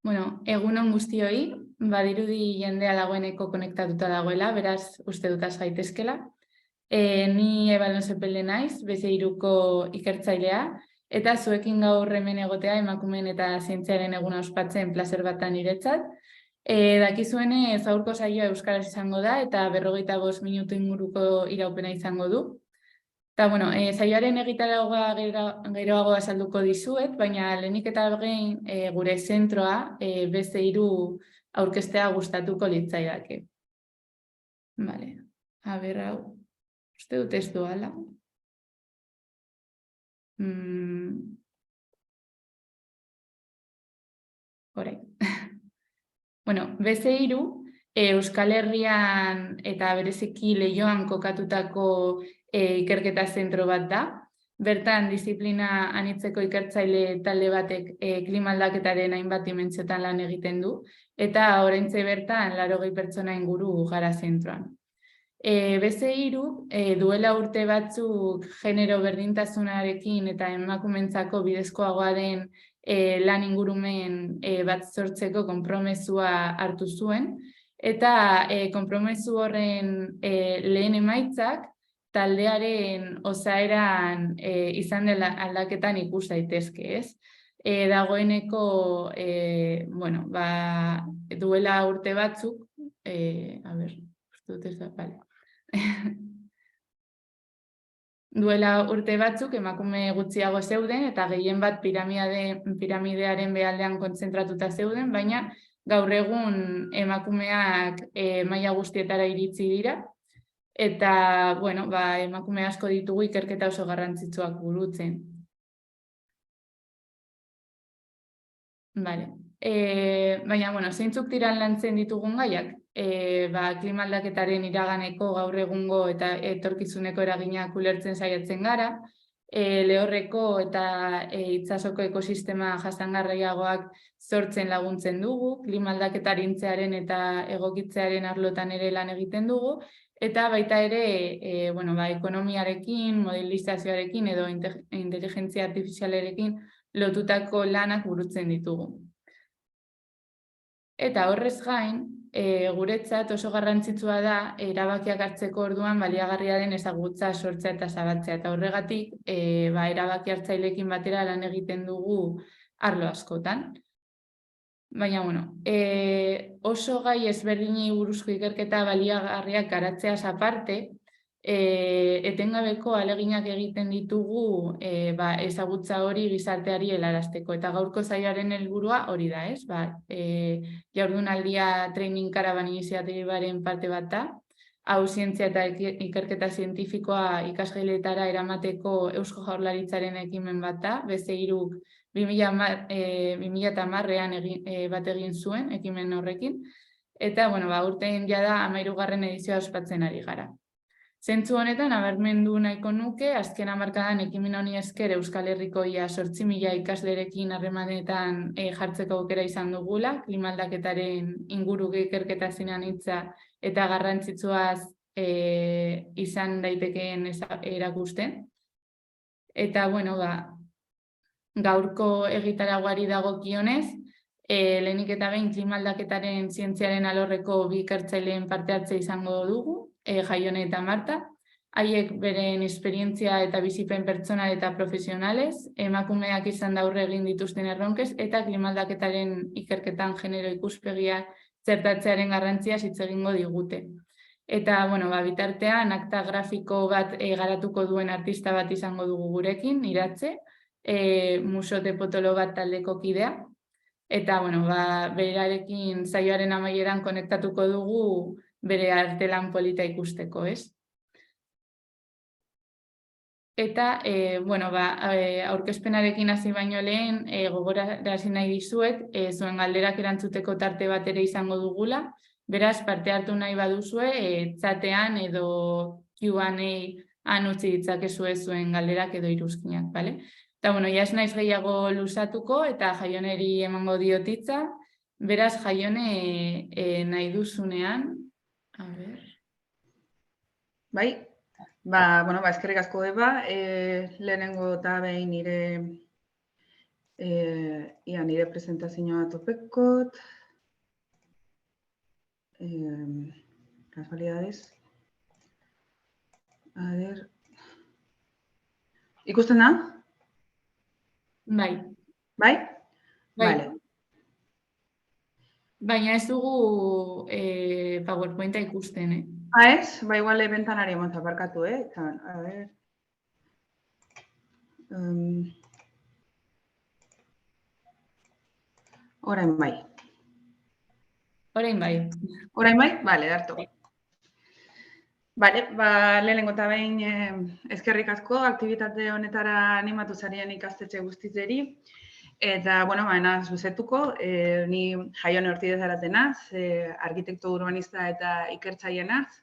Bueno, egunon guztioi, badirudi jendea dagoeneko konektatuta dagoela, beraz uste dut has gaitezkela. Ni Eba Alonso Pele naiz, BC3ko ikertzailea, eta zuekin gaur hemen egotea emakumeen eta zientziaren eguna ospatzen plazer bat da niretzat. Dakizuenez gaurko saioa euskaraz izango da eta 45 minutu inguruko iraupena izango du. Eta, bueno, saioaren egitaragoa geroago azalduko dizuet, baina lehenik eta behin gure zentroa BC3 aurkeztea gustatuko litzaidake. Vale, a ber, hau, uste dut ez doala. Horai. Bueno, BC3 Euskal Herrian eta bereziki Leioan kokatutako ikerketa zentro bat da. Bertan, disiplina anitzeko ikertzaile talde batek klima aldaketaren hainbat dimentsiotan lan egiten du, eta oraintxe bertan 80 pertsona inguru gara zentroan. BC3 duela urte batzuk genero berdintasunarekin eta emakumeentzako bidezkoagoa den lan ingurumen bat sortzeko konpromezua hartu zuen, eta konpromezu horren lehen emaitzak taldearen osaeran izan dela aldaketan ikus daitezke, ez? Dagoeneko, duela urte batzuk, a ber, uste dut ez da, bale. Duela urte batzuk emakume gutxiago zeuden eta gehien bat piramidearen behaldean kontzentratuta zeuden, baina gaur egun emakumeak maila guztietara iritsi dira. Eta, emakume asko ditugu ikerketa oso garrantzitsuak burutzen. Baina, zeintzuk diran lantzen ditugun gaiak? Klima aldaketaren iraganeko gaur egungo eta etorkizuneko eraginak ulertzen saiatzen gara, lehorreko eta itsasoko ekosistema jasangarriagoak sortzen laguntzen dugu, klima aldaketaren eta egokitzearen arlotan ere lan egiten dugu, eta baita ere, ekonomiarekin, modelizazioarekin edo inteligentzia artifizialarekin lotutako lanak burutzen ditugu. Eta horrez gain, guretzat oso garrantzitsua da erabakiak hartzeko orduan baliagarria den ezagutza sortzea eta zabaltzea. Eta horregatik, erabaki hartzaileekin batera lan egiten dugu arlo askotan. Baina, oso gai ezberdinei buruzko ikerketa baliagarriak garatzeaz aparte, etengabeko ahaleginak egiten ditugu ezagutza hori gizarteari helarazteko. Eta gaurko saioaren helburua hori da, ez? Jardunaldia Training Caravan iniziatibaren parte bat da. Hau zientzia eta ikerketa zientifikoa ikasgailetara eramateko Eusko Jaurlaritzaren ekimen bat da. BC3 2010ean bat egin zuen ekimen horrekin. Eta, urtean jada 13. edizioa ospatzen ari gara. Zentzu honetan, nabarmendu nahiko nuke, azken hamarkadan ekimen honi esker Euskal Herriko ia 8.000 ikaslerekin harremanetan jartzeko aukera izan dugula, klima aldaketaren inguru ikerketa zinanitza eta garrantzitsuaz izan daitekeen erakusten. Eta, gaurko egitaragoari dagokionez, lehenik eta behin klima aldaketaren zientziaren alorreko bi ikertzaileen parte hartze izango dugu, Jaione eta Marta, haiek beren esperientzia eta bizipen pertsonal eta profesionalez, emakumeak izan aurre egin dituzten erronkez eta klima aldaketaren ikerketan genero ikuspegia txertatzearen garrantziaz hitz egingo digute. Eta, bitartean, akta grafiko bat garatuko duen artista bat izango dugu gurekin, Iratze, Musote Potolo bat taldeko kidea. Eta, berarekin saioaren amaieran konektatuko dugu bere artelan polita ikusteko, ez? Eta, aurkezpenarekin hasi baino lehen, gogorarazi nahi dizuet, zuen galderak erantzuteko tarte bat ere izango dugula, beraz, parte hartu nahi baduzue, txatean edo Q&A-an utzi ditzakezue zuen galderak edo iruzkinak, bale? Eta, ez naiz gehiago luzatuko eta Jaioneri emango diot hitza, beraz, Jaione nahi duzunean, a ber. Bai, eskerrik asko Eba, lehenengo eta behin nire Ia nire presentazioa topekot. Casualidades. A ver. Ikusten da? Bai, Bai? bai. Vale. Baina ez dugu PowerPointa ikusten, Ez? Ba, igual bentanari emotza barkatu, A ver. Orain bai. Orain bai. Orain bai? Vale, hartu. Bale, ba, lehenengo eta behin eskerrik asko, aktibitate honetara animatu zarien ikastetxe guztizeri. Eta, bueno, baina zuzetuko, ni Jaione Ortidez aratenaz, arkitekto urbanista eta ikertzaienaz.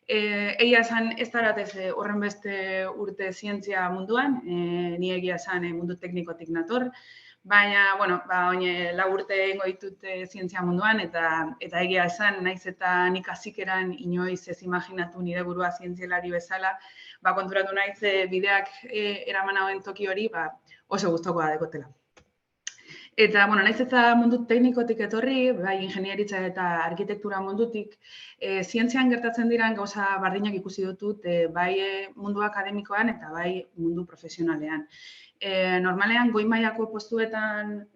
Egia esan ez daratez horren beste urte zientzia munduan, ni egia esan mundu teknikotik nator, baina, bueno, oin 4 urte egingo ditut zientzia munduan, eta egia esan, naiz eta nik hasikeran inoiz ez imaginatu nire burua zientzialari bezala, konturatu naiz bideak eraman hauen toki hori, oso gustokoa dekotela. Eta, bueno, naiz eta mundu teknikotik etorri, bai ingenieritza eta arkitektura mundutik, zientzian gertatzen diran gauza bardinak ikusi dutut, bai mundu akademikoan eta bai mundu profesionalean. Normalean, goi mailako postuetan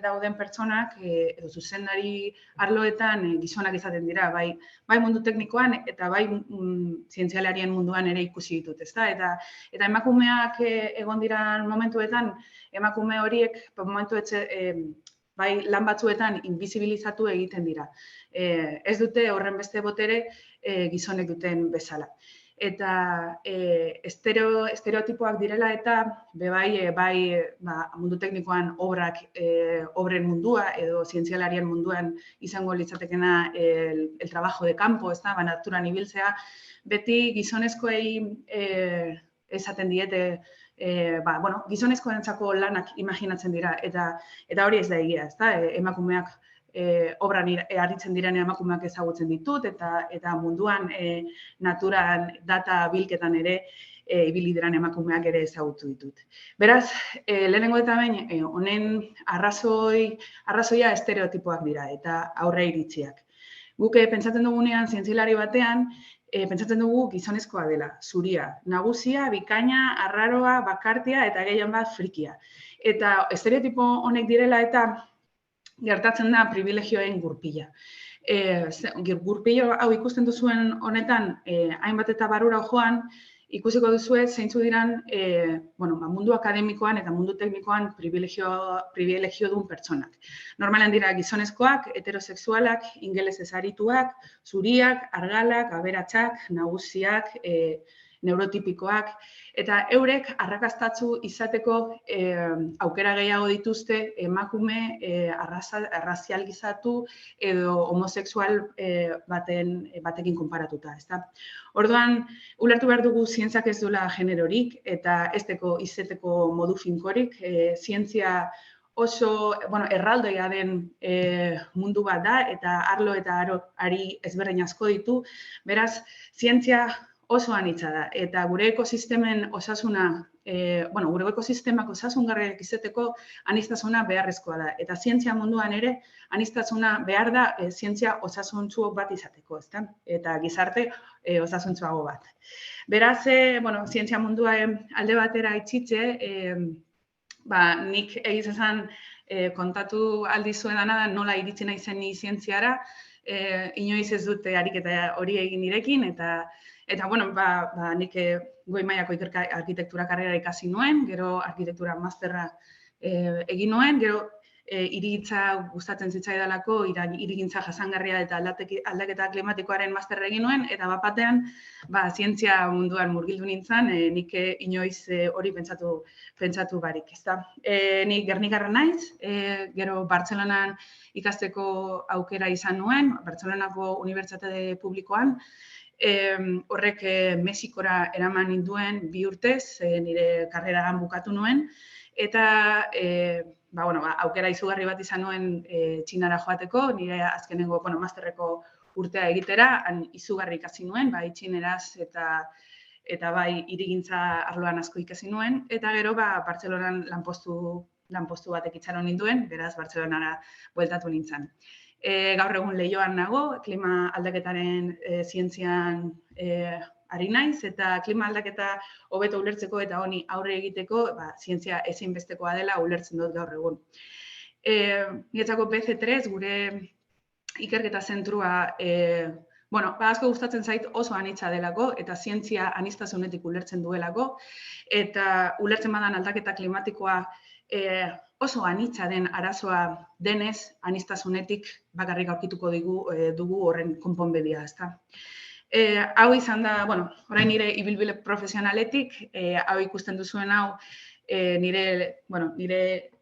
dauden pertsonak, edo zuzendari arloetan gizonak izaten dira, bai mundu teknikoan eta bai zientzialarien munduan ere ikusi ditut, ezta? Eta emakumeak egon diran momentuetan, emakume horiek momentu bai lan batzuetan invisibilizatu egiten dira. Ez dute horren beste botere gizonek duten bezala. Eta estereotipoak direla eta bai mundu teknikoan obren mundua edo zientzialarien munduan izango litzatekena el trabajo de campo, ez da, naturan ibiltzea, beti gizonezkoei esaten diete, gizonezkoentzako lanak imaginatzen dira, eta hori ez da egia, ez da, emakumeak obran aritzen diren emakumeak ezagutzen ditut, eta munduan naturan data bilketan ere ibili diren emakumeak ere ezagutu ditut. Beraz, lehenengo eta behin, honen arrazoia estereotipoak dira eta aurre iritziak. Guk pentsatzen dugunean, zientzialari batean, pentsatzen dugu gizonezkoa dela, zuria, nagusia, bikaina, arraroa, bakartia eta gehien bat frikia. Eta estereotipo honek direla eta gertatzen da privilegioen gurpila. Gurpilo hau ikusten duzuen honetan, hainbat eta barura joan, ikusiko duzue zeintzu diran mundu akademikoan eta mundu teknikoan privilegio duen pertsonak. Normalean dira gizonezkoak, heterosexualak, ingelesez arituak, zuriak, argalak, aberatsak, nagusiak, neurotipikoak, eta eurek arrakastatsu izateko aukera gehiago dituzte emakume arrazializatu edo homosexual batekin konparatuta, ezta? Orduan, ulertu behar dugu zientziak ez duela generorik eta ez izeteko modu finkorik, zientzia oso erraldoia den mundu bat da eta arlo eta ari ezberdin asko ditu, beraz, zientzia oso anitza da, eta gure ekosistemen osasuna, gure ekosistemak osasungarriak izateko aniztasuna beharrezkoa da. Eta zientzia munduan ere, aniztasuna behar da zientzia osasuntsu bat izateko, ezta? Eta gizarte osasuntsuago bat. Beraz, zientzia mundua alde batera itxitze, nik egiz esan kontatu aldi zuedana da nola iritsi naizen ni zientziara, inoiz ez dute ariketa hori egin nirekin, eta nik goi mailako arkitektura karrera ikasi nuen, gero arkitektura masterra egin nuen, gero hirigintza gustatzen zitzaidalako, hirigintza jasangarria eta aldaketa klimatikoaren masterra egin nuen, eta batean zientzia munduan murgildu nintzen, nik inoiz hori pentsatu barik, ezta. Nik Gernikarra naiz, gero Bartzelonan ikasteko aukera izan nuen, Bartzelonako Unibertsitate Publikoan, horrek Mexikora eraman ninduen 2 urtez, nire karrera bukatu nuen, eta aukera izugarri bat izan nuen Txinara joateko, nire azkenengo masterreko urtea egitera, izugarri ikasi nuen, bai txineraz eta bai hirigintza arloan asko ikasi nuen, eta gero Bartzelonan lanpostu lanpostu batek itxaron ninduen, beraz Bartzelonara bueltatu nintzen. Gaur egun Leioan nago, klima aldaketaren zientzian ari naiz, eta klima aldaketa hobeto ulertzeko eta honi aurre egiteko, zientzia ezinbestekoa dela ulertzen dut gaur egun. Niretzako BC3, gure ikerketa zentrua, asko gustatzen zait oso anitza delako, eta zientzia aniztasunetik ulertzen duelako, eta ulertzen badan aldaketa klimatikoa oso anitza den arazoa denez, aniztasunetik bakarrik aurkituko dugu horren konponbidea, ezta. Hau izan da, orain nire ibilbide profesionaletik, hau ikusten duzuen hau, nire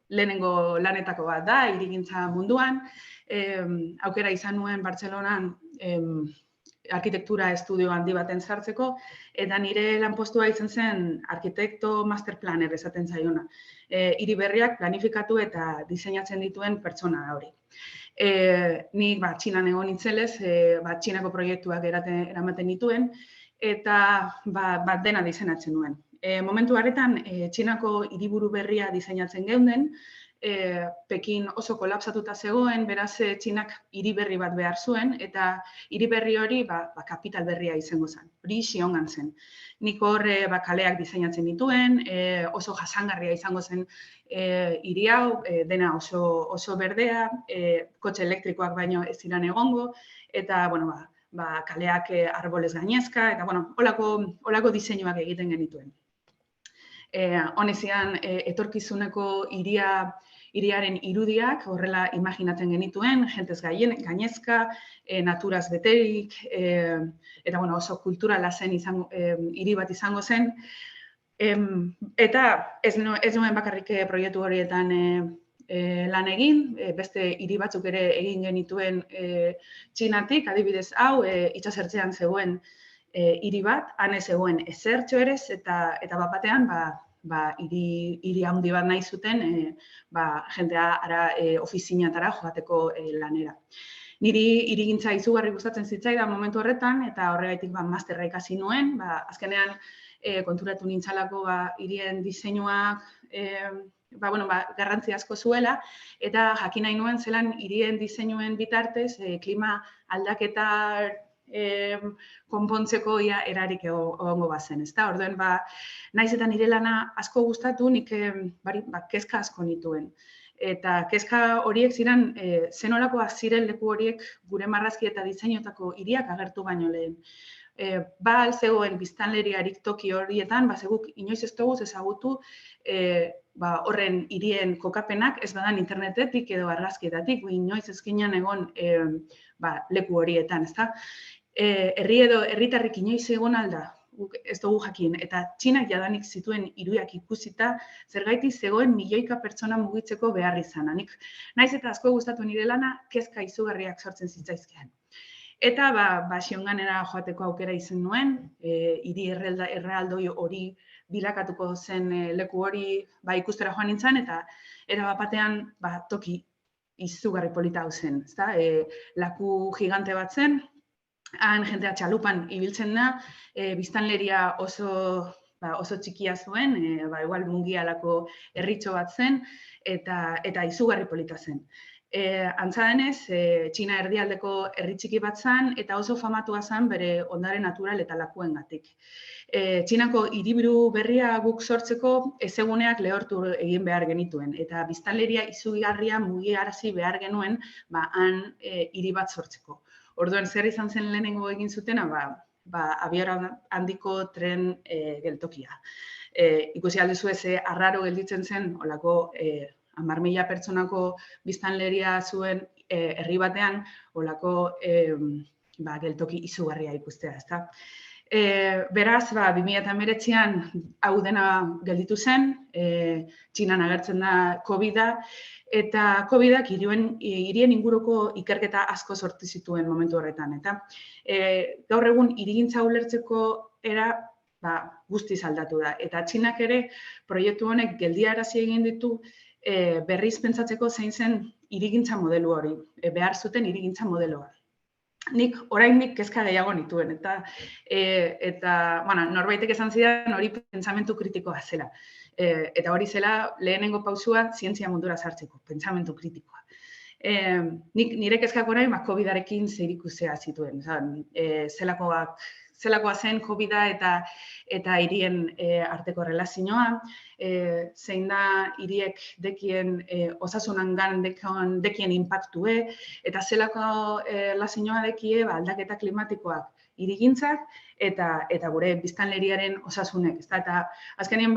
lehenengo lanetako bat da, hirigintza munduan. Aukera izan nuen Bartzelonan arkitektura estudio handi baten sartzeko, eta nire lanpostua izan zen arkitekto master planner esaten zaiona. Hiri berriak planifikatu eta diseinatzen dituen pertsona hori. Nik Txinan egon nintzelez, Txinako proiektuak eramaten nituen, eta dena diseinatzen nuen. Momentu horretan, Txinako hiriburu berria diseinatzen geunden, Pekin oso kolapsatuta zegoen, beraz Txinak hiri berri bat behar zuen, eta hiri berri hori kapital berria izango zen, hori Xiongan zen. Nik hor kaleak diseinatzen dituen, oso jasangarria izango zen hiri hau, dena oso berdea, kotxe elektrikoak baino ez ziren egongo, eta kaleak arbolez gainezka, eta holako diseinuak egiten genituen. Honezian, etorkizuneko hiriaren irudiak horrela imaginatzen genituen, jentez gainezka, naturaz beterik, eta oso kulturala zen hiri bat izango zen. Eta ez nuen bakarrik proiektu horietan lan egin, beste hiri batzuk ere egin genituen Txinatik, adibidez hau, itsasertzean zegoen hiri bat, han ez zegoen ezertxo ere, eta bat-batean hiri handi bat nahi zuten jendea ofizinatara joateko lanera. Niri hirigintza izugarri gustatzen zitzaidan momentu horretan, eta horregatik masterra ikasi nuen, azkenean konturatu nintzalako hirien diseinuak garrantzi asko zuela, eta jakin nahi nuen zelan hirien diseinuen bitartez klima aldaketa konpontzeko erarik egongo bazen, ezta? Orduan, naiz eta nire lana asko gustatu, nik kezka asko nituen. Eta kezka horiek ziren, zenolakoak ziren leku horiek gure marrazki eta diseinotako hiriak agertu baino lehen. Zegoen biztanleriarik toki horietan, zeguk inoiz ez dugu ezagutu horren hirien kokapenak, ez badan internetetik edo argazkietatik, inoiz ez ginen egon leku horietan, ezta? Herri edo herritarrik inoiz egon alda, ez dugu jakin, eta Txinak jadanik zituen hiruak ikusita, zergatik zegoen milioika pertsona mugitzeko behar izana. Naiz eta asko gustatu nire lana, kezka izugarriak sortzen zitzaizkean. Eta Xionganera joateko aukera izan nuen, hiri errealdoi hori bilakatuko zen leku hori ikustera joan nintzen, eta era batean toki izugarri polita hau zen. Laku gigante bat zen, han jendea txalupan ibiltzen da, biztanleria oso txikia zuen, igual Mungialako herritxo bat zen, eta izugarri polita zen. Antza denez, Txina erdialdeko herri txiki bat zen, eta oso famatua zen bere ondare natural eta lakuengatik. Txinako hiriburu berria guk sortzeko ezeguneak lehortu egin behar genituen, eta biztanleria izugarria mugiarazi behar genuen han hiri bat sortzeko. Orduan, zer izan zen lehenengo egin zutena, abiora handiko tren geltokia. Ikusi alduzu arraro gelditzen zen, olako 10.000 pertsonako biztanleria zuen herri batean, olako geltoki izugarria ikustea, ezta? Beraz, 2019an hau dena gelditu zen, Txinan agertzen da COVID-a, eta COVID-ak hirien inguruko ikerketa asko sortu zituen momentu horretan. Gaur egun hirigintza ulertzeko era guztiz aldatu da. Eta Txinak ere proiektu honek geldiarazi egin ditu berriz pentsatzeko zein zen hirigintza modelu hori, behar zuten hirigintza modeloa. nik oraindik kezka gehiago nituen, eta bueno, norbaitek esan zidan hori pentsamentu kritikoa zela. Eta hori zela lehenengo pausua zientzia mundura sartzeko, pentsamentu kritikoa. Nik nire kezkak orain COVID-arekin zerikusia zituen. Zelakoa zen COVID-a eta hirien arteko relazioa, zein da hiriek dekien osasunangan dekien inpaktue, eta zelako relazioa dekie aldaketa klimatikoak hirigintzak eta gure biztanleriaren osasunek. Eta azkenean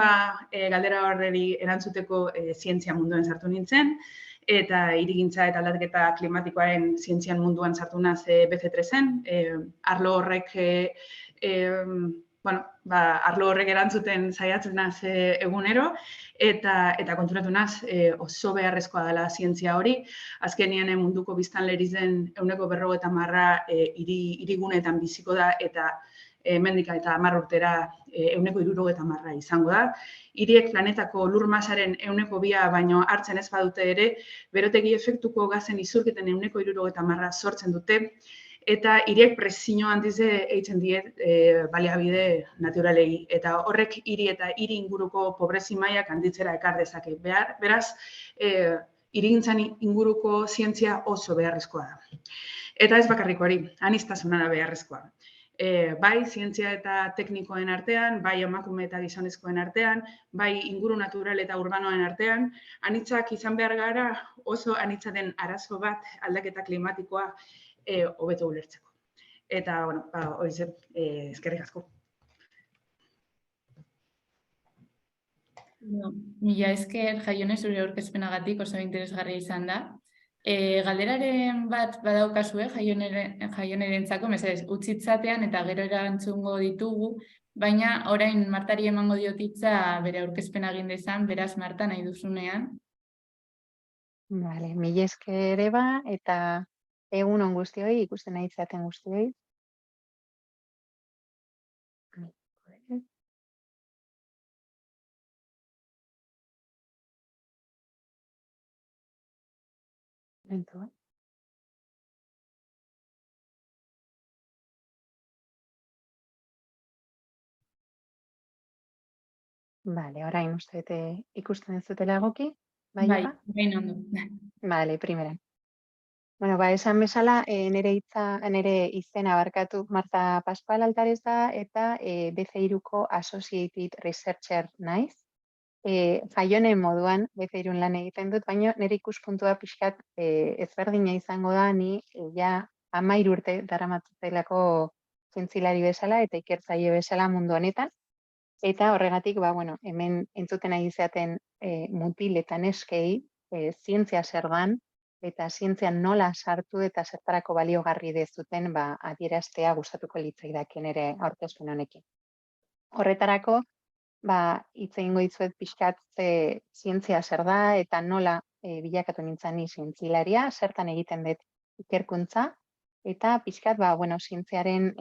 galdera horreri erantzuteko zientzia munduan sartu nintzen, eta hirigintza eta aldaketa klimatikoaren zientzian munduan sartu naz BC3-en, arlo horrek arlo horrek erantzuten saiatzen naz egunero, eta konturatu naz oso beharrezkoa dela zientzia hori. Azkenean munduko biztanlerizen 50% hiriguneetan biziko da, eta hemendik eta 10 urtera 70% izango da. Hiriek planetako lur masaren 2% baino hartzen ez badute ere, berotegi efektuko gazen isurketen 70% sortzen dute, eta hiriek presio handiz eitzen diet baliabide naturalei, eta horrek hiri eta hiri inguruko pobrezi mailak handitzera ekar dezake. Beraz, hirigintzan inguruko zientzia oso beharrezkoa da. Eta ez bakarrik hori, aniztasuna da beharrezkoa. Bai zientzia eta teknikoen artean, bai emakume eta gizonezkoen artean, bai inguru natural eta urbanoen artean, anitzak izan behar gara oso anitza den arazo bat aldaketa klimatikoa hobeto ulertzeko. Eta, bueno, hori zen, eskerrik asko. Mila esker, Jaione, zure aurkezpenagatik oso interesgarria izan da. Galderaren bat badaukazue Jaionerentzako, mesedez, utzitzatean eta gero erantzungo ditugu, baina orain Martari emango diotitza bere aurkezpena egin dezan, beraz Marta nahi duzunean. Vale, mila esker Eba, eta egun on guztioi, ikusten nahi izaten guztioi. Vale, orain uste ikusten ez dutela egoki, bai, Eba? Bain ondo. Vale, primeran. Bueno, esan bezala, nire izena barkatu Marta Pascual Altarez da, eta BC3ko Associated Researcher naiz. Jaione moduan BC3n lan egiten dut, baina nire ikuspuntua pixkat ezberdina izango da, ni ja 13 urte daramatzelako zientzilari bezala eta ikertzaile bezala mundu honetan. Eta horregatik, hemen entzuten nahi izaten mutil eta neskei zientzia zer dan, eta zientzian nola sartu eta zertarako baliogarri dezuten adieraztea gustatuko litzaidakeen ere aurkezpen honekin. Horretarako, hitz egingo dizuet pixkat zientzia zer da eta nola bilakatu nintzen ni zientzilaria, zertan egiten dut ikerkuntza, eta pixkat, zientziaren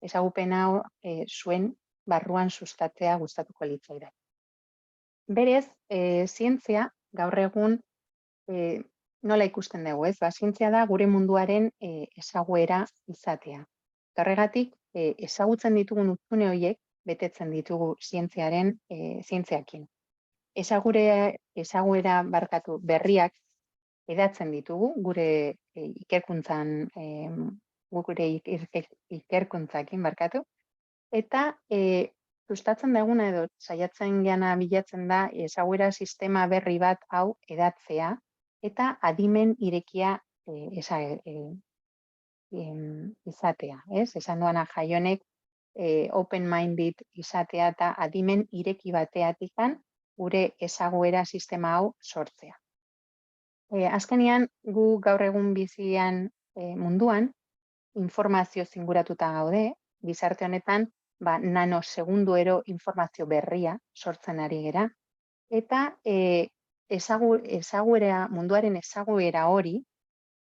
ezagupen hau zuen barruan sustatzea gustatuko litzaidak. Berez, zientzia gaur egun nola ikusten dugu, ez? Zientzia da gure munduaren ezaguera izatea. Horregatik, ezagutzen ditugun hutsune horiek betetzen ditugu zientziakin. Ezaguera berriak hedatzen ditugu gure ikerkuntzakin barkatu, eta sustatzen duguna edo saiatzen gana bilatzen da ezaguera sistema berri bat hau hedatzea eta adimen irekia izatea, ez? Esan duana Jaionek open-minded izatea eta adimen ireki bateatikan gure ezaguera sistema hau sortzea. Azkenean, gu gaur egun bizian munduan informazio zinguratuta gaude, gizarte honetan nanosegunduero informazio berria sortzen ari gera, eta munduaren ezaguera hori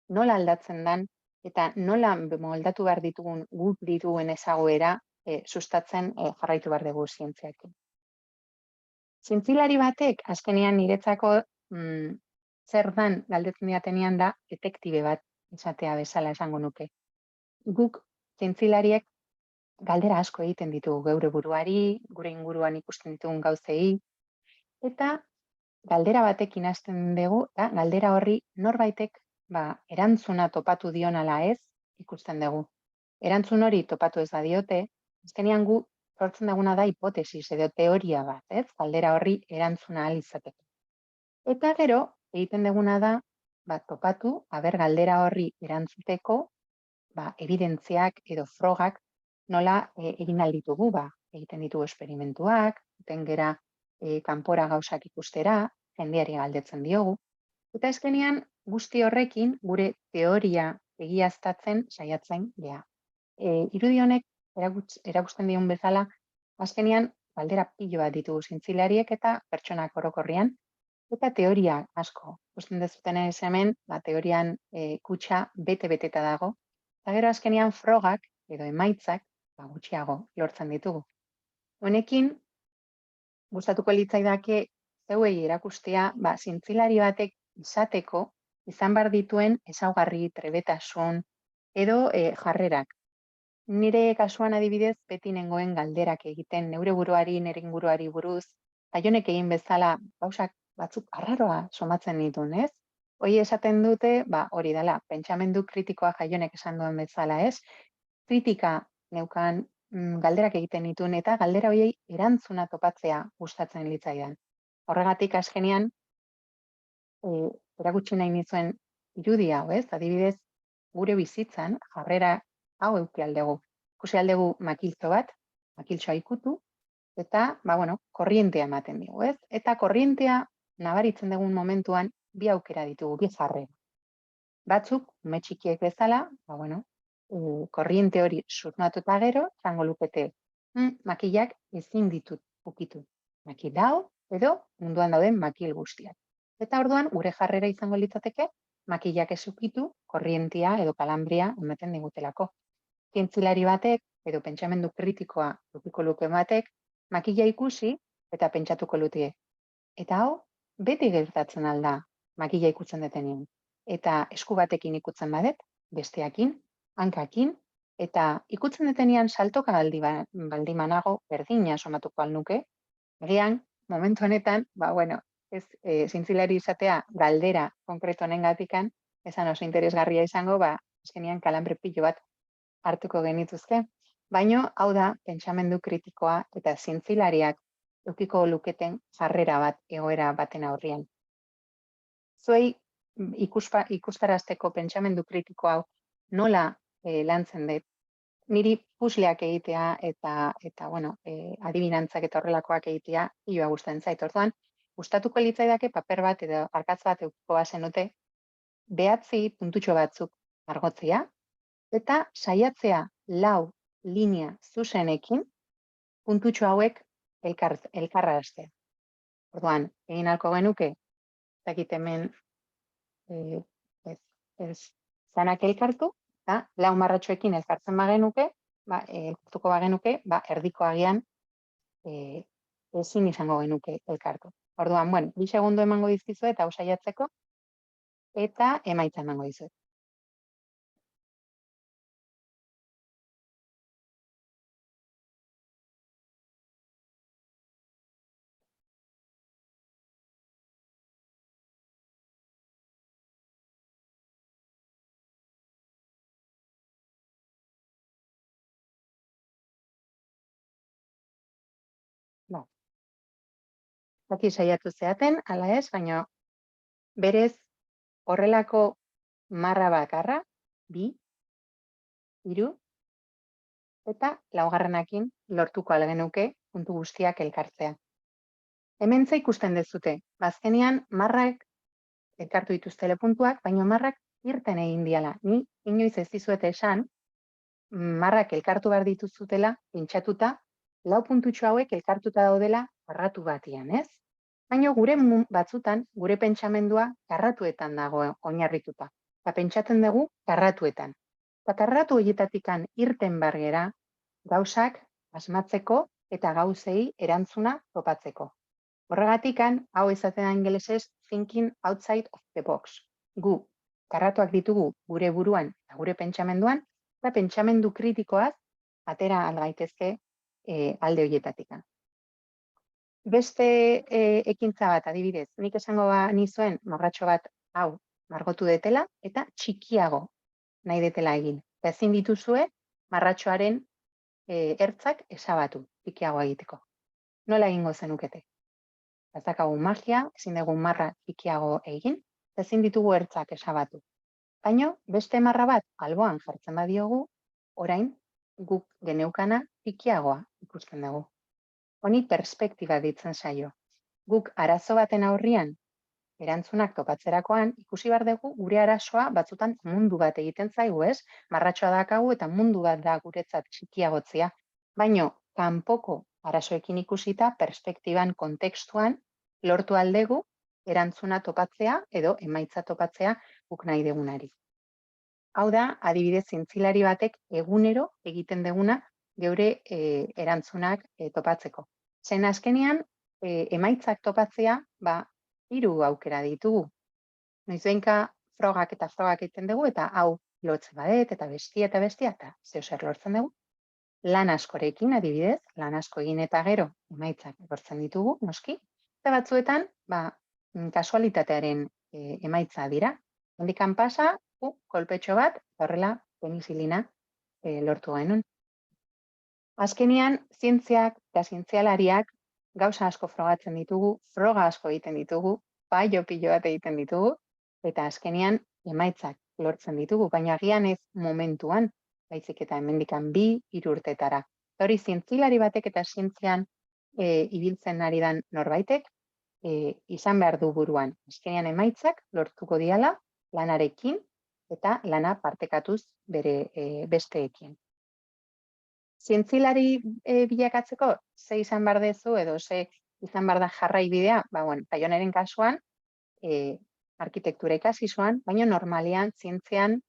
nola aldatzen den eta nola moldatu behar ditugun ezaguera sustatzen jarraitu behar dugu zientziakin. Zientzilari batek, azkenean niretzako zer dan galdetzen diatenean da detektibe bat izatea bezala esango nuke. guk zientzilariek galdera asko egiten ditugu geure buruari, gure inguruan ikusten ditugun gauzei, eta galdera batekin hasten dugu, eta galdera horri norbaitek erantzuna topatu dion ala ez ikusten dugu. Erantzun hori topatu ez badiote, azkenean gu sortzen duguna da hipotesis edo teoria bat, ez? Galdera horri erantzuna ahal izateko. Eta gero, egiten duguna da, topatu, galdera horri erantzuteko, evidentziak edo frogak nola egin ahal ditugu, egiten ditugu esperimentuak, egiten gera kanpora gauzak ikustera, jendeari galdetzen diogu. Eta azkenean guzti horrekin gure teoria egiaztatzen saiatzen gea. Irudi honek erakusten dion bezala, azkenean galdera pilo bat ditugu zientzilariek eta pertsonak orokorrean, eta teoria asko. Ikusten dezuten ez hemen, teorian kutxa bete-beteta dago, eta gero azkenean frogak edo emaitzak gutxiago lortzen ditugu. Honekin, gustatuko litzaidake zeuei erakustea, zientzilari batek izateko izan behar dituen ezaugarri, trebetasun edo jarrerak. Nire kasuan adibidez, beti nengoen galderak egiten neure buruari, nire inguruari buruz, eta jonek egin bezala gauzak batzuk arraroa somatzen ditun, ez? Hoi esaten dute, hori dela, pentsamendu kritikoa Jaionek esan duen bezala, ez? Kritika neukan galderak egiten ditun eta galdera horiei erantzuna topatzea gustatzen litzaidan. Horregatik azkenean, erakutsi nahi nizuen irudi hau, ez? Adibidez, gure bizitzan jarrera hau eduki aldegu. Ikusi aldegu makiltxo bat, makiltxoa ikutu, eta, korrientea ematen dugu, ez? Eta korrientea nabaritzen dugun momentuan bi aukera ditugu, bi jarrera. Batzuk, ume txikiek bezala, korriente hori surnatu eta gero, zango lukete, makilak ezin ditut ukitu. Makil hau, edo munduan dauden makil guztiak. Eta orduan, gure jarrera izango litzateke, makilak ez ukitu, korrientea edo kalambria ematen digutelako. Zientzilari batek, edo pentsamendu kritikoa ukiko luke batek, makila ikusi eta pentsatuko lutie. Eta hau, beti gertatzen alda makila ikutzen detenean. Eta esku batekin ikutzen badet, besteakin, hankakin, eta ikutzen detenean saltoka baldimanago, berdina somatuko alnuke, egian, momentu honetan, ez zientzilari izatea galdera konkreto honengatikan, esan oso interesgarria izango, azkenean kalambre pilo bat hartuko genituzke. Baina, hau da, pentsamendu kritikoa eta zientzilariak edukiko luketen jarrera bat egoera baten aurrian. Zuei ikustarazteko pentsamendu kritiko hau nola lantzen dut. Niri pusleak egitea eta adibinantzak eta horrelakoak egitea hiloa gustatzen zait. Orduan, gustatuko litzaidake paper bat edo arkatz bat edukiko bazenute 9 puntutxo batzuk margotzea eta saiatzea 4 linea zuzenekin puntutxo hauek elkarraztea. Orduan, egin ahalko genuke, zakit hemen zanak elkartu, eta 4 marratxoekin elkartzen bagenuke, elkartuko bagenuke, erdiko agian ezin izango genuke elkartu. Orduan, 2 segundo emango dizkizu eta saiatzeko, eta emaitza emango dizuet. Zaki saiatu zeaten, ala ez, baina berez horrelako marra bakarra, 2, 3, eta 4 lortuko algenuke puntu guztiak elkartzea. Hemen ze ikusten dezute, bazkenean marrak elkartu dituztele puntuak, baina marrak irten egin diala. Ni inoiz ez dizuete esan, marrak elkartu behar dituzutela, pintxatuta, 4 puntutxo hauek elkartuta daudela karratu batian, ez? Baina gure batzutan, gure pentsamendua karratuetan dago oinarrituta. Eta pentsatzen dugu karratuetan. Eta karratu horietatikan irten bargera gauzak asmatzeko eta gauzei erantzuna topatzeko. Horregatikan, hau esaten da ingelesez, thinking outside of the box. Gu, karratuak ditugu gure buruan eta gure pentsamenduan, eta pentsamendu kritikoaz atera algaitezke alde horietatik. Beste ekintza bat, adibidez, nik esango nizuen marratxo bat hau margotu detela eta txikiago nahi detela egin. Eta ezin dituzue marratxoaren ertzak esabatu, txikiago egiteko. Nola egingo zenukete? Ez dakagu magia, ezin dugu marra txikiago egin, ezin ditugu ertzak esabatu. Baina beste marra bat alboan jartzen badiogu, orain guk geneukana txikiagoa ikusten dugu. Honi perspektiba ditzen zaio. Guk arazo baten aurrian erantzunak topatzerakoan, ikusi behar dugu gure arazoa batzutan mundu bat egiten zaigu, ez? Marratxoa dakagu eta mundu bat da guretzat txikiagotzea. Baina kanpoko arazoekin ikusita, perspektiban, kontekstuan, lortu aldegu erantzuna topatzea edo emaitza topatzea guk nahi degunari. Hau da, adibidez, zientzilari batek egunero egiten deguna geure erantzunak topatzeko. Zen azkenean, emaitzak topatzea, 3 aukera ditugu. Noizbenka frogak egiten dugu, eta hau lotzen badet, eta bestia, eta zeozer lortzen dugu. Lan askorekin, adibidez, lan asko egin eta gero emaitzak lortzen ditugu, noski. Eta batzuetan, kasualitatearen emaitza dira. Handikan pasa, kolpetxo bat, horrela penizilina lortu genuen. Azkenean, zientziak eta zientzialariak gauza asko frogatzen ditugu, froga asko egiten ditugu, pilo bat egiten ditugu, eta azkenean emaitzak lortzen ditugu, baina agian ez momentuan, baizik eta hemendikan 2-3 urtetara. Hori zientzilari batek eta zientzian ibiltzen ari dan norbaitek izan behar du buruan. Azkenean emaitzak lortuko diala lanarekin eta lana partekatuz bere besteekin. Zientzilari bilakatzeko, ze izan behar dezu edo ze izan behar da jarraibidea, Paioneren kasuan, arkitektura ikasi zuen, baina normalean zientziaren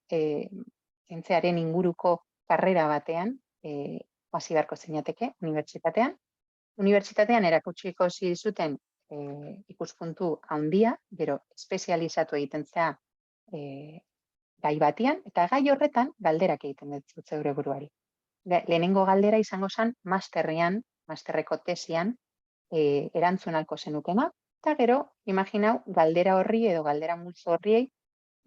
inguruko karrera batean hasi beharko zinateke unibertsitatean. Unibertsitatean erakutsiko zuten ikuspuntu handia, gero espezializatu egiten zea gai batian, eta gai horretan galderak egiten dut zeure buruari. Lehenengo galdera izango zen masterreko tesian erantzunalko zenukena, eta gero, imaginau, galdera horri edo galdera multzo horriei,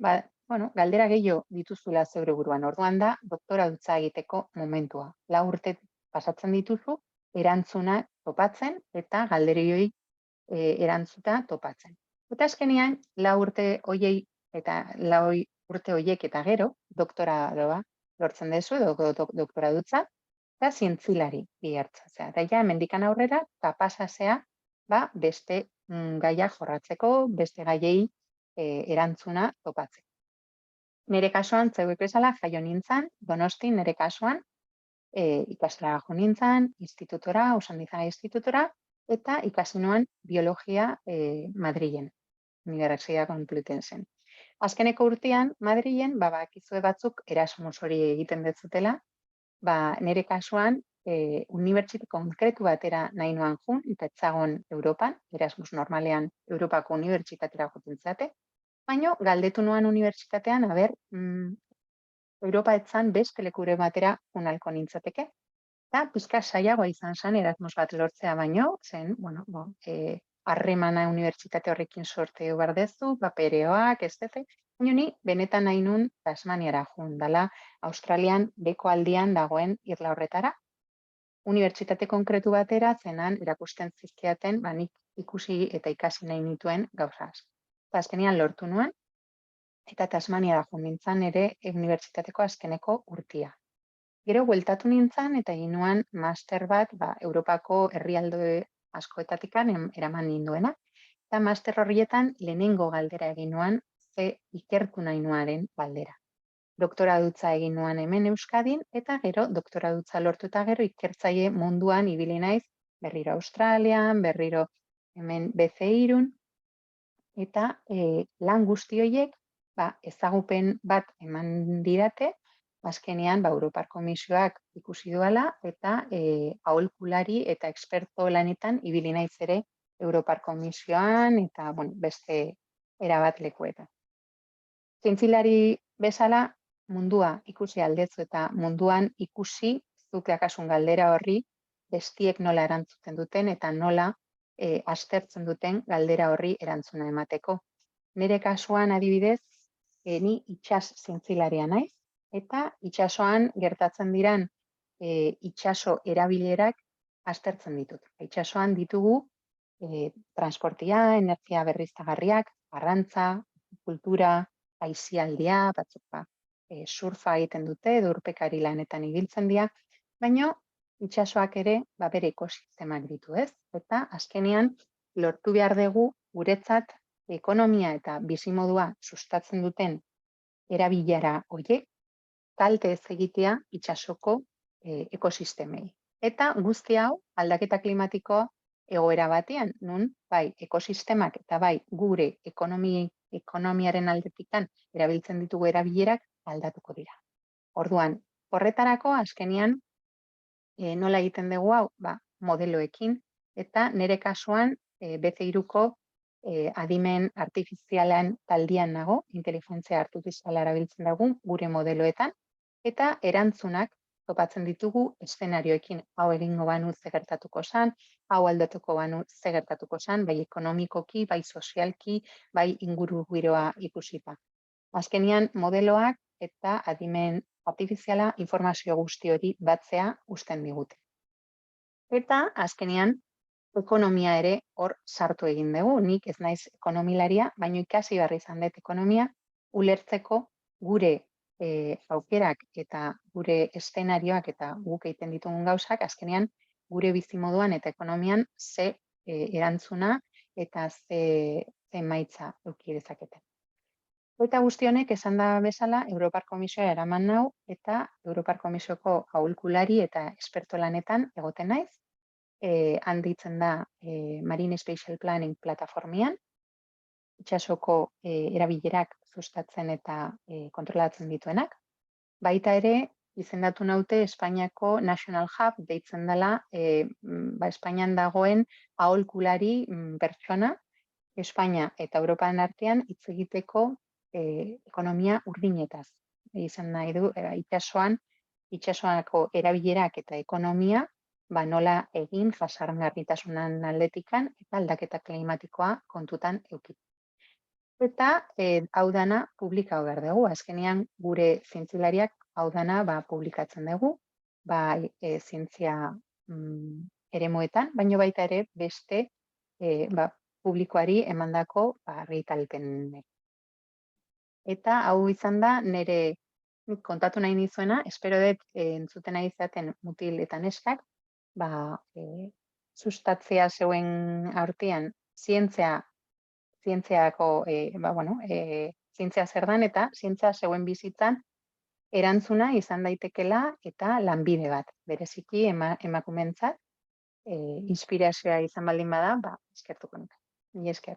galdera gehiago dituzula zeure buruan. Orduan da, doktoradutza egiteko momentua. 4 urte pasatzen dituzu, erantzuna topatzen eta galderioi erantzuta topatzen. Eta azkenean, 4 urte horiei eta 4 urte horiek eta gero, doktoradoa lortzen dezu, edo doktoradutza, eta zientzilari bihartzea. Eta ja, hemendikan aurrera, kapasazea, beste gaia jorratzeko, beste gaiei erantzuna topatzeko. Nire kasuan, zeuek bezala, jaio nintzen, Donosti nire kasuan, ikastolara jo nintzen, institutora, Usandizaga institutora, eta ikasi nuen biologia Madrilen, Universidad Complutensen. Azkeneko urtean, Madrilen, bakizue batzuk Erasmus hori egiten detzutela, nire kasuan, unibertsitate konkretu batera nahi nuan jun, eta etzagon Europan, Erasmus normalean Europako unibertsitatera joten zate, baina galdetu nuan unibertsitatean, Europa etzan beste lekure batera unalko nintzateke, eta pizka saiagoa izan zen Erasmus bat lortzea baino, zen, harremana unibertsitate horrekin sorteo bardezu, papereoak, ez dute, baina ni benetan nahi nun Tasmaniara joan dela, Australian beko aldian dagoen irla horretara. Unibertsitate konkretu batera zenan erakusten zizkiaten, nik ikusi eta ikasi nahi nituen gauzaz. Azkenean lortu nuen, eta Tasmaniara joan nintzen ere unibertsitateko azkeneko urtia. Gero, bueltatu nintzen eta egin nuen master bat, Europako herrialde askoetatikan eraman ninduena, eta master horrietan lehenengo galdera egin nuen ze ikertu nahi nuaren galdera. Doktoradutza egin nuen hemen Euskadin, eta gero doktoradutza lortu eta gero ikertzaile munduan ibili naiz, berriro Australian, berriro hemen BC3, eta lan guzti horiek ezagupen bat eman didate, azkenean Europar Komisioak ikusi duela eta aholkulari eta eksperto lanetan ibili naiz ere Europar Komisioan eta beste erabat lekuetan. Zientzilari bezala mundua ikusi aldezu eta munduan ikusi zuke akasun galdera horri bestiek nola erantzuten duten eta nola aztertzen duten galdera horri erantzuna emateko. Nire kasuan adibidez, ni itsas zientzilaria naiz, eta itsasoan gertatzen diran itsaso erabilerak aztertzen ditut. Itsasoan ditugu transportia, energia berriztagarriak, arrantza, kultura, aisialdia, batzuk surfa egiten dute, edo urpekari lanetan ibiltzen dira, baina itsasoak ere bere ekosistemak ditu, ez? Eta azkenean lortu behar dugu guretzat ekonomia eta bizimodua sustatzen duten erabilera horiek kalte ez egitea itsasoko ekosistemei. Eta guzti hau aldaketa klimatikoa egoera batean, nun bai ekosistemak eta bai gure ekonomiaren aldetikan erabiltzen ditugu erabilerak aldatuko dira. Orduan, horretarako azkenean nola egiten dugu hau? Modeloekin, eta nire kasuan B3ko adimen artifizialan taldean nago, inteligentzia artifiziala erabiltzen dugu gure modeloetan, eta erantzunak topatzen ditugu eszenarioekin, hau egingo banu ze gertatuko zan, hau aldatuko banu ze gertatuko zan, bai ekonomikoki, bai sozialki, bai inguru giroa ikusita. Azkenean modeloak eta adimen artifiziala informazio guzti hori batzea uzten digute. Eta azkenean ekonomia ere hor sartu egin dugu, nik ez naiz ekonomilaria, baina ikasi behar izan dut ekonomia ulertzeko gure aukerak eta gure eszenarioak eta guk egiten ditugun gauzak, azkenean gure bizimoduan eta ekonomian ze erantzuna eta ze emaitza eduki dezakete. Eta guzti honek esan da bezala Europar Komisioa eraman nau eta Europar Komisioko aholkulari eta esperto lanetan egoten naiz, handitzen da Marine Spatial Planning plataformian, itsasoko erabilerak sustatzen eta kontrolatzen dituenak. Baita ere, izendatu naute Espainiako National Hub deitzen dela Espainian dagoen aholkulari pertsona, Espainia eta Europan artean hitz egiteko ekonomia urdinetaz. Izan nahi du, itsasoako erabilerak eta ekonomia nola egin jasangarritasunan aldetikan eta aldaketa klimatikoa kontutan eduki. Eta hau dana publikatu behar dugu, azkenean gure zientzilariak hau dana publikatzen dugu, zientzia eremuetan, baina baita ere beste publikoari emandako argitalpenek. Eta hau izan da nire kontatu nahi nizuena, espero dut entzuten nahi izaten mutil eta neskak, sustatzea zeuen artean zientzia zer dan eta zientzia zeuen bizitzan erantzuna izan daitekela eta lanbide bat. Bereziki emakumeentzat inspirazioa izan baldin bada, eskertuko nuke. Mila esker.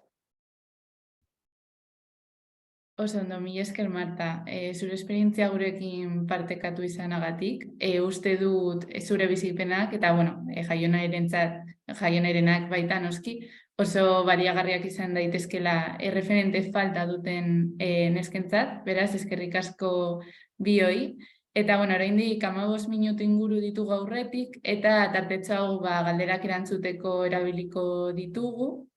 Oso ondo, mila esker, Marta. Zure esperientzia gurekin partekatu izanagatik. Uste dut zure bizipenak eta jaionarenak baita noski, oso baliagarriak izan daitezkela erreferente falta duten neskentzat, beraz, eskerrik asko bioi. Eta, oraindik 15 minutu inguru ditugu aurretik, eta tartetxo hau galderak erantzuteko erabiliko ditugu.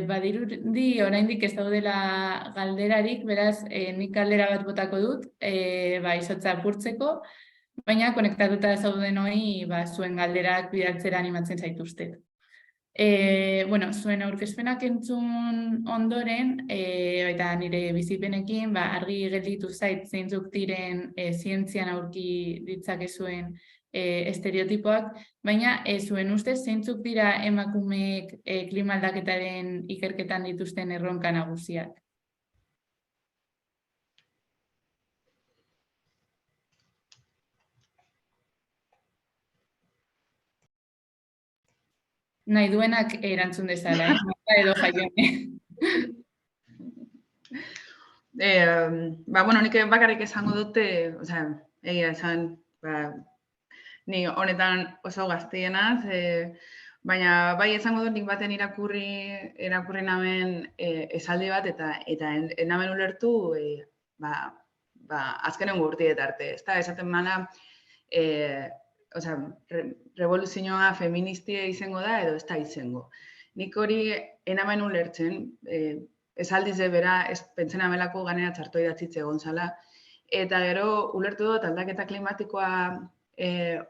Badirudi oraindik ez daudela galderarik, beraz, nik galdera bat botako dut, izotza apurtzeko, baina konektatuta zaudenoi zuen galderak bidaltzera animatzen zaituztet. Zuen aurkezpenak entzun ondoren, eta nire bizipenekin, argi gelditu zait zeintzuk diren zientzian aurki ditzakezuen estereotipoak, baina zuen ustez zeintzuk dira emakumeek klima aldaketaren ikerketan dituzten erronka nagusiak? Nahi duenak erantzun dezala, edo Jaione. Nik bakarrik esango dute, egia esan, ni honetan oso gaztienaz, baina bai esango dut nik baten irakurri namen esaldi bat eta enamen ulertu azkenengo urteet arte, ez da, esaten mana, revoluzioa feministia izango da edo ez da izango. Nik hori enamen ulertzen, esaldize bera, pentsen amelako ganera txartoi datzitze egon zala, eta gero ulertu dut aldaketa klimatikoa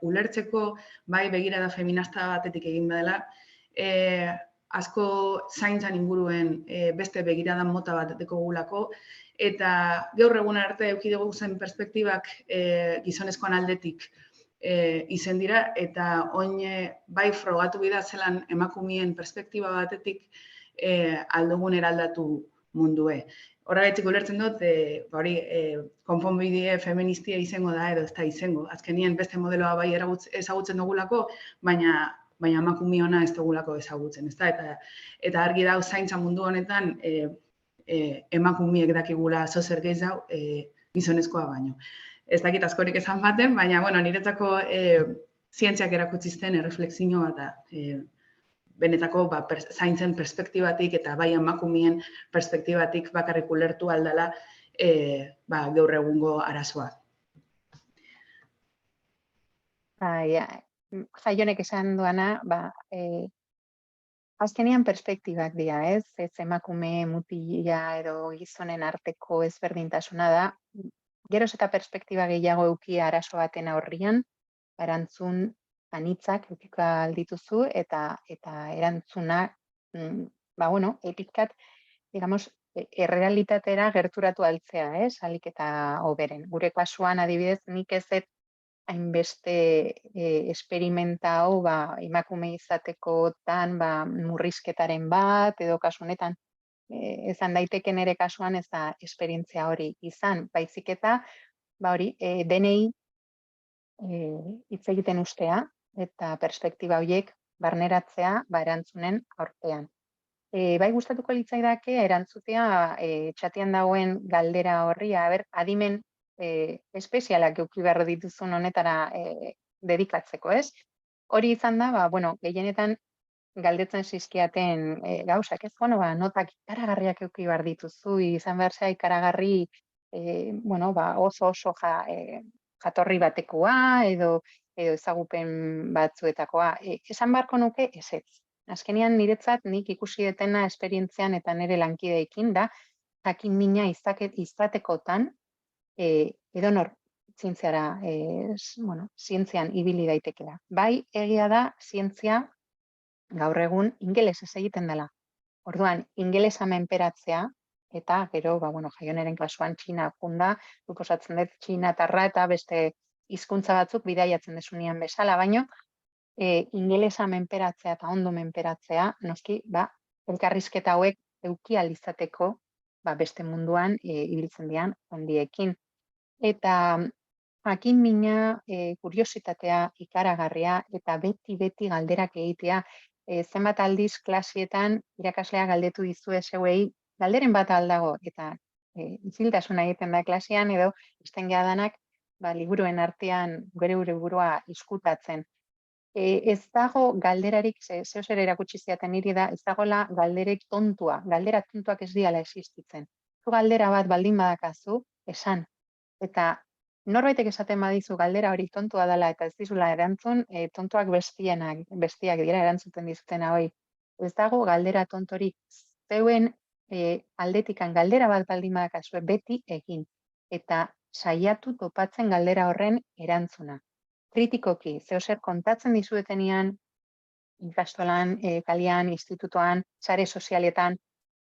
ulertzeko bai begirada feminista batetik egin badela, asko zaintzan inguruen beste begirada mota bat dekogulako, eta gaur egun arte eduki dugu zen perspektibak gizonezkoan aldetik izen dira, eta oin bai frogatu bida zelan emakumien perspektiba batetik aldugun eraldatu mundue. Horregatik ulertzen dut, hori konponbide feministia izango da edo ez da izango. Azkenien beste modeloa bai ezagutzen dugulako, baina emakume ona ez dugulako ezagutzen, ezta? Eta argi da zaintza mundu honetan emakumeek dakigula zozer gehiago gizonezkoa baino. Ez dakit askorik esan baten, baina niretzako zientziak erakutzizten erreflexio bat benetako zaintzen perspektibatik eta bai emakumeen perspektibatik bakarrik ulertu aldala gaur egungo arazoa. Jaionek esan duana, azkenean perspektibak dira, ez? Ez emakume, mutila edo gizonen arteko ezberdintasuna da. Geroz eta perspektiba gehiago eduki arazo baten aurrian, erantzun anitzak edukiko aldituzu eta erantzuna, epizkat, digamos, errealitatera gerturatu altzea, ez? Ahalik eta hoberen. Gure kasuan adibidez, nik ez dut hainbeste esperimenta hau emakume izatekotan murrizketaren bat edo kasu honetan ezan daiteke nire kasuan ez da esperientzia hori izan, baizik eta denei hitz egiten ustea eta perspektiba horiek barneratzea erantzunen aurtean. Bai gustatuko litzaidake erantzutea txatean dagoen galdera horri, adimen espezialak eduki behar dituzun honetara dedikatzeko, ez? Hori izan da, gehienetan galdetzen zizkiaten gauzak, ez? Notak ikaragarriak eduki behar dituzu, izan behar zea ikaragarri oso jatorri batekoa edo ezagupen batzuetakoa. Esan beharko nuke ez. Azkenean niretzat nik ikusi detena esperientzian eta nire lankideekin da, jakin mina izatekotan edonor zientzian ibili daitekela. Bai, egia da, zientzia gaur egun ingelesez egiten dela. Orduan, ingelesa menperatzea, eta gero, Jaioneren kasuan Txina funda, suposatzen dut txinatarra eta beste hizkuntza batzuk bidaiatzen desunean bezala, baino, ingelesa menperatzea eta ondo menperatzea, noski, elkarrizketa hauek eduki alizateko beste munduan ibiltzen dian ondiekin. Eta jakin mina, kuriositatea, ikaragarria eta beti galderak egitea. Zenbat aldiz klasietan irakaslea galdetu dizue zeuei galderen bat aldago eta isiltasuna egiten da klasean edo izten geha liburuen artean gure burua izkutatzen. Ez dago galderarik, zehozer erakutsi ziaten niri da, ez dagoela galderek tontua, galderak tontuak ez diala existitzen. Zu galdera bat baldin badakazu, esan. Eta norbaitek esaten badizu galdera hori tontua dela eta ez dizula erantzun, tontuak bestiak dira erantzuten dizutena hori. Ez dago galdera tontorik, zeuen aldetikan galdera bat baldin badakazu beti egin. Eta saiatu topatzen galdera horren erantzuna. Kritikoki, zehozer kontatzen dizuetenean, ikastolan, kalian, institutoan, sare sozialetan,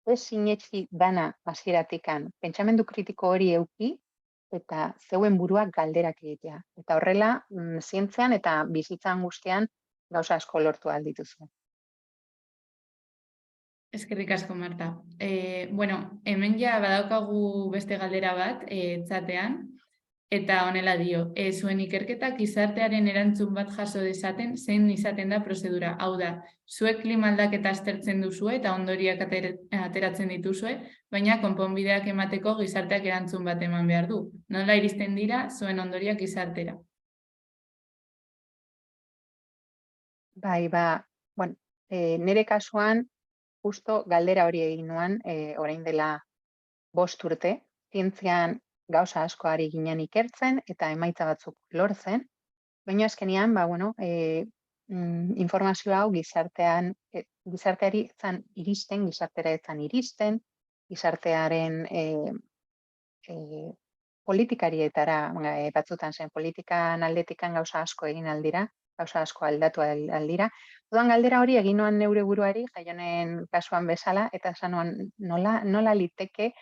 ez sinetxi dana hasieratikan, pentsamendu kritiko hori eduki, eta zeuen buruak galderak egitea. Eta horrela, zientzean eta bizitzan guztian gauza asko lortu aldituzu. Eskerrik asko, Marta. Hemen ja badaukagu beste galdera bat, txatean, eta honela dio, zuen ikerketak gizartearen erantzun bat jaso dezaten, zein izaten da prozedura. Hau da, zuek klima aldaketa aztertzen duzue eta ondoriak ateratzen dituzue, baina konponbideak emateko gizarteak erantzun bat eman behar du. Nola iristen dira zuen ondoriak gizartera? Nire kasuan, justo galdera hori egin nuen, orain dela 5 urte, zientzian gauza asko ari ginen ikertzen eta emaitza batzuk lortzen, baina azkenean, informazio hau gizarteari etzan iristen, gizartearen politikarietara, batzutan zen politikan aldetikan gauza asko egin aldira, gauza asko aldatu aldira. Orduan galdera hori egin noan neure buruari, Jaionen kasuan bezala, eta esan noan nola liteke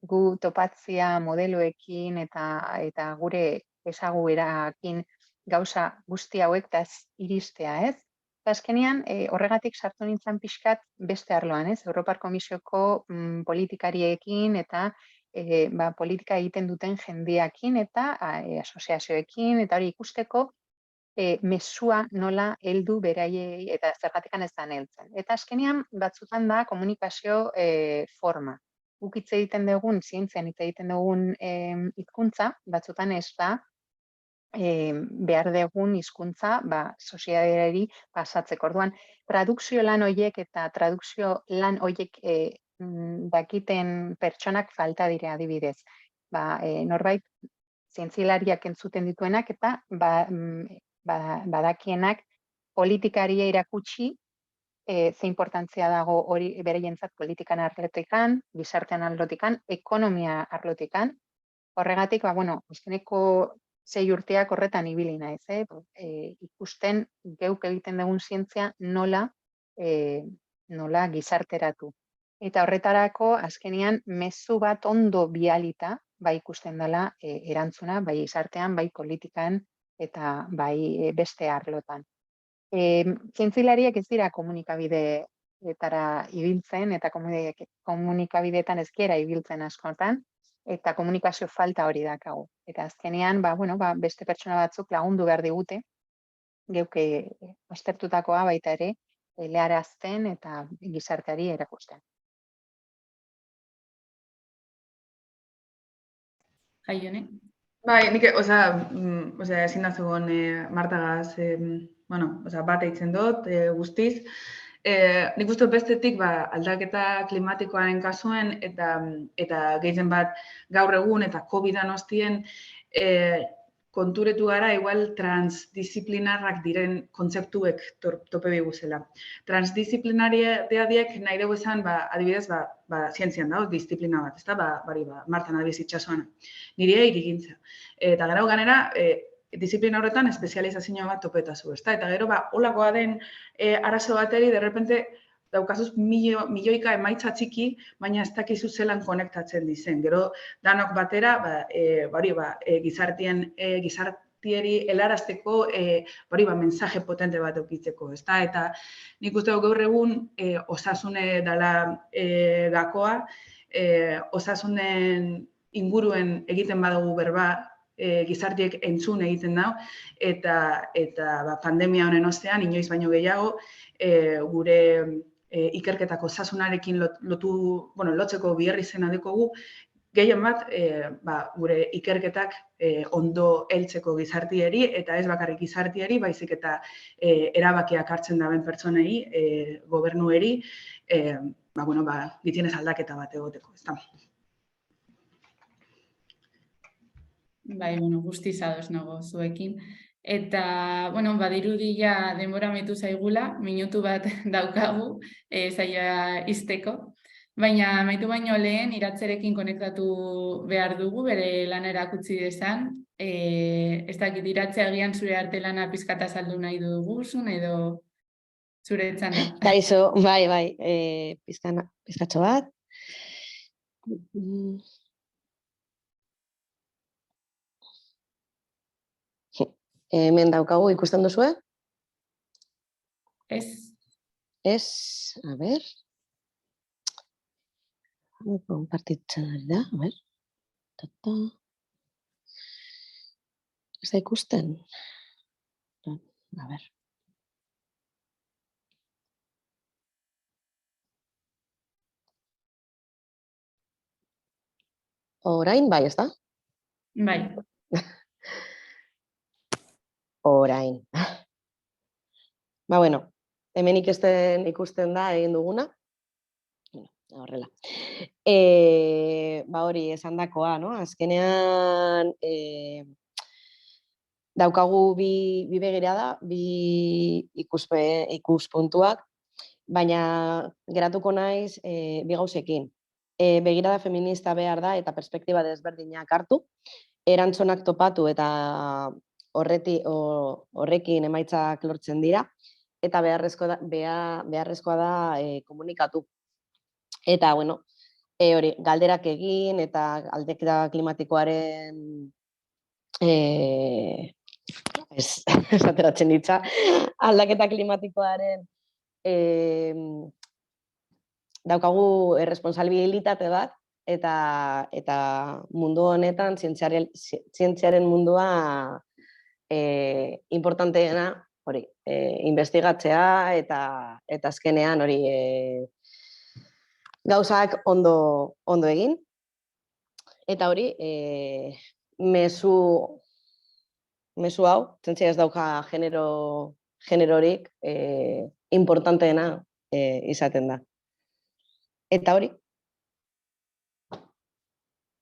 gu topatzia modeloekin eta gure ezaguerakin gauza guzti hauektaz iristea, ez? Eta azkenean, horregatik sartu nintzen pixkat beste arloan, ez? Europar Komisioko politikariekin eta politika egiten duten jendeakin eta asoziazioekin, eta hori ikusteko mezua nola heldu beraiei eta zergatikan ez da heltzen. Eta azkenean batzutan da komunikazio forma. Guk hitz egiten dugun, zientzian hitz egiten dugun hizkuntza, batzutan ez da behar dugun hizkuntza sozietateari pasatzeko. Orduan, tradukzio lan horiek eta tradukzio lan horiek dakiten pertsonak falta dira adibidez. Norbait zientzialariak entzuten dituenak eta badakienak politikaria irakutsi ze importantzia dago hori bereientzat politikan arlotikan, gizartean arlotikan, ekonomia arlotikan. Horregatik, azkeneko 6 urteak horretan ibili naiz, ikusten geuk egiten dugun zientzia nola gizarteratu. Eta horretarako azkenean mezu bat ondo bialita, bai ikusten dela erantzuna, bai gizartean, bai politikan eta bai beste arlotan. Zientzilariak ez dira komunikabideetara ibiltzen eta komunikabideetan ez gera ibiltzen askotan, eta komunikazio falta hori dakagu. Eta azkenean, beste pertsona batzuk lagundu behar digute, geuke aztertutakoa baita ere, elearazten eta gizarteari erakusten. Jaione? Bai, nik, ezin da zegoen Martagaz, bat eitzen dut, guztiz. Nik uste bestetik aldaketa klimatikoaren kasuen eta gehien bat gaur egun eta COVID-an ostien konturetu gara igual transdisciplinarrak diren kontzeptuek tope biguzela. Transdisciplinariak nahi dugu esan, adibidez, zientzian dago, disiplina bat, ez da, Martan adibidez itxasuana. Nire irigintza. Eta gara ganera, disiplina horretan espezializazio bat topetazu, ez da? Eta gero, holakoa den arazo bateri, derrepente, daukazuz milioika emaitza txiki, baina ez dakizu zelan konektatzen dizen. Gero, danok batera, gizartieri helarazteko mensaje potente bat eukitzeko, ez da? Eta nik uste gaur egun osasune dela gakoa, osasunen inguruen egiten badugu berba, gizartiek entzun egiten da, eta pandemia honen ostean, inoiz baino gehiago, gure ikerketako osasunarekin lotzeko biherri zena dekogu, gehien bat, gure ikerketak ondo heltzeko gizartieri, eta ez bakarrik gizartieri, baizik eta erabakiak hartzen daben pertsonei, gobernueri, gitienez aldaketa bat egoteko, ez da. Bai, guztiz ados nago zuekin. Eta, badirudi ja denbora amaitu zaigula, minutu bat daukagu saioa ixteko. Baina amaitu baino lehen iratzerekin konektatu behar dugu, bere lana erakutsi dezan. Ez dakit iratzea agian zure arte lana pizkata saldu nahi duguzun edo zure etzana. Kaixo, bai, pizkatxo bat. Hemen daukagu ikusten duzue? Ez. Ez, a ber. Konpartitzen ari da, a ber. Ez da ikusten? A ber. Orain, bai, ez da? Bai. Orain. Hemen ikusten da egin duguna. horrela. Ba hori, esandakoa, no? Azkenean daukagu bi begirada, bi ikuspuntuak, baina geratuko naiz bi gauzekin. Begirada feminista behar da eta perspektiba desberdinak hartu, erantzunak topatu eta horrekin emaitzak lortzen dira, eta beharrezkoa da komunikatu. Eta, bueno, hori, galderak egin eta aldaketa klimatikoaren esateratzen ditza, aldaketa klimatikoaren daukagu erresponsabilitate bat, eta mundu honetan, zientziaren mundua importanteena, hori, investigatzea eta azkenean hori gauzak ondo egin. Eta hori, mezu hau, zientzia ez dauka generorik importanteena izaten da. Eta hori?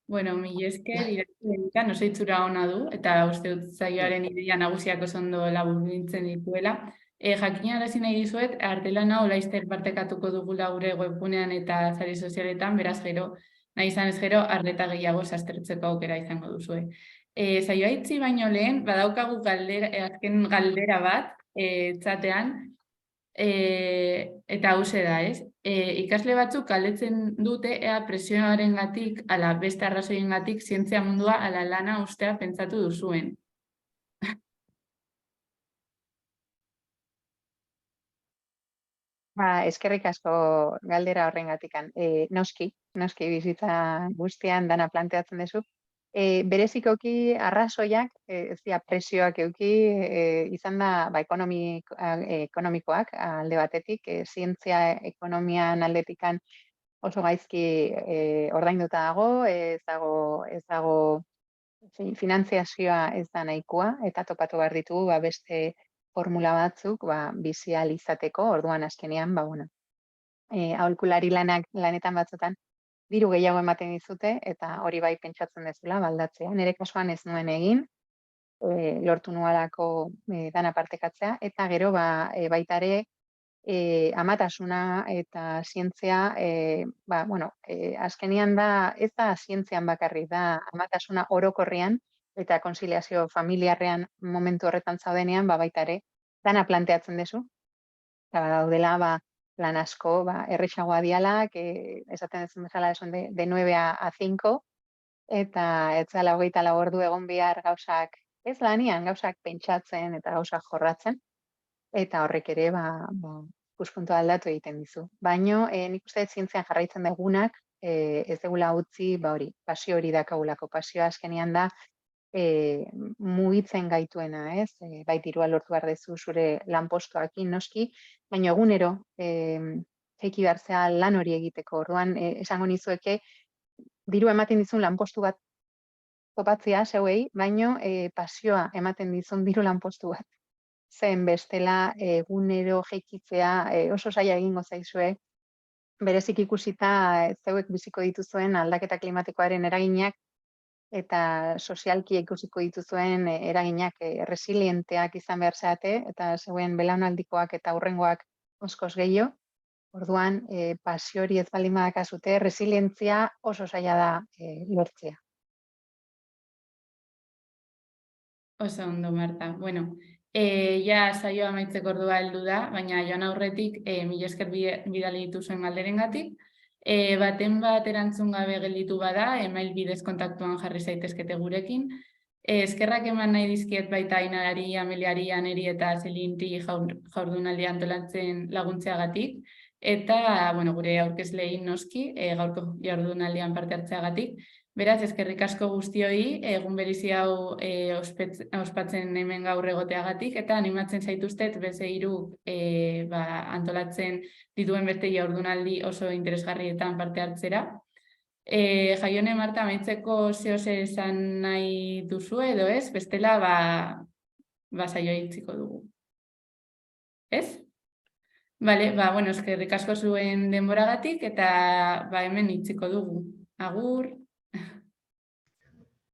Bueno, mila esker, irakasleetan oso itxura ona du, eta uste dut saioaren ideia nagusiak oso ondo laburbiltzen dituela. Jakinarazi nahi dizuet, artelan hau laizter partekatuko dugula gure webgunean eta sare sozialetan, beraz gero, nahi izan ez gero, arreta gehiago sastertzeko aukera izango duzue. Saioa itzi baino lehen, badaukagu azken galdera bat, txatean, eta hauxe da, ez? Ikasle batzuk galdetzen dute ea presioarengatik ala beste arrazoiengatik zientzia mundua ala lana ustea pentsatu duzuen. Eskerrik asko galdera horrengatikan. Noski bizitza guztian dana planteatzen duzu. Berezikoki arrazoiak, ez dira presioak euki, izan da ekonomikoak alde batetik, zientzia ekonomian aldetikan oso gaizki ordainduta dago, ez dago finantziazioa ez da nahikoa, eta topatu behar ditugu beste formula batzuk bizi ahal izateko, orduan azkenean, aholkulari lanetan batzutan, diru gehiago ematen dizute, eta hori bai pentsatzen dezula, baldatzea. Nire kasuan ez nuen egin, lortu nualako dana partekatzea, eta gero baita ere, amatasuna eta zientzia, azkenean da, ez da zientzian bakarrik, da amatasuna orokorrean, eta konziliazio familiarrean momentu horretan zaudenean, baita ere, dana planteatzen duzu, eta daudela, lan asko, errexagoa dialak, esaten duzun bezala esan de 9 a 5, eta ez zala 24 ordu egon behar gauzak, ez lanian, gauzak pentsatzen eta gauzak jorratzen, eta horrek ere, ikuspuntu aldatu egiten dizu. Baino, nik uste zientzian jarraitzen dugunak, ez dugula utzi, hori, pasio hori dakagulako, pasioa azkenean da, mugitzen gaituena, ez? Bai dirua lortu behar dezu zure lanpostuakin noski, baina egunero jaiki behartzea lan hori egiteko. Orduan, esango nizueke, diru ematen dizun lanpostu bat topatzea zeuei, baino pasioa ematen dizun diru lanpostu bat. Zen bestela egunero jaikitzea oso zaila egingo zaizue, berezik ikusita zeuek biziko dituzuen aldaketa klimatikoaren eraginak, eta sozialki ikusiko dituzuen eraginak resilienteak izan behar zeate, eta zeuen belaunaldikoak eta hurrengoak oskoz gehiago. Orduan, pasio hori ez baldin badakazute, resilientzia oso zaila da lortzea. Oso ondo, Marta. Bueno, ja saioa amaitzeko ordua heldu da, baina joan aurretik, mila esker bidali dituzuen galderengatik. Baten bat erantzun gabe gelditu bada, email bidez kontaktuan jarri zaitezkete gurekin. Eskerrak eman nahi dizkiet baita Ainarari, Ameliari, Aneri eta Zelinti jaurdunaldi antolatzen laguntzeagatik. Eta, gure aurkezleei noski, gaurko jardunaldian parte hartzeagatik. Beraz, eskerrik asko guztioi, egun berezi hau ospatzen hemen gaur egoteagatik, eta animatzen zaituztet beste hiru antolatzen dituen beste jardunaldi oso interesgarrietan parte hartzera. Jaione, Marta, amaitzeko zehose esan nahi duzu edo ez, bestela saioa itziko dugu. Ez? Bale, bueno, eskerrik asko zuen denboragatik eta hemen itziko dugu. Agur!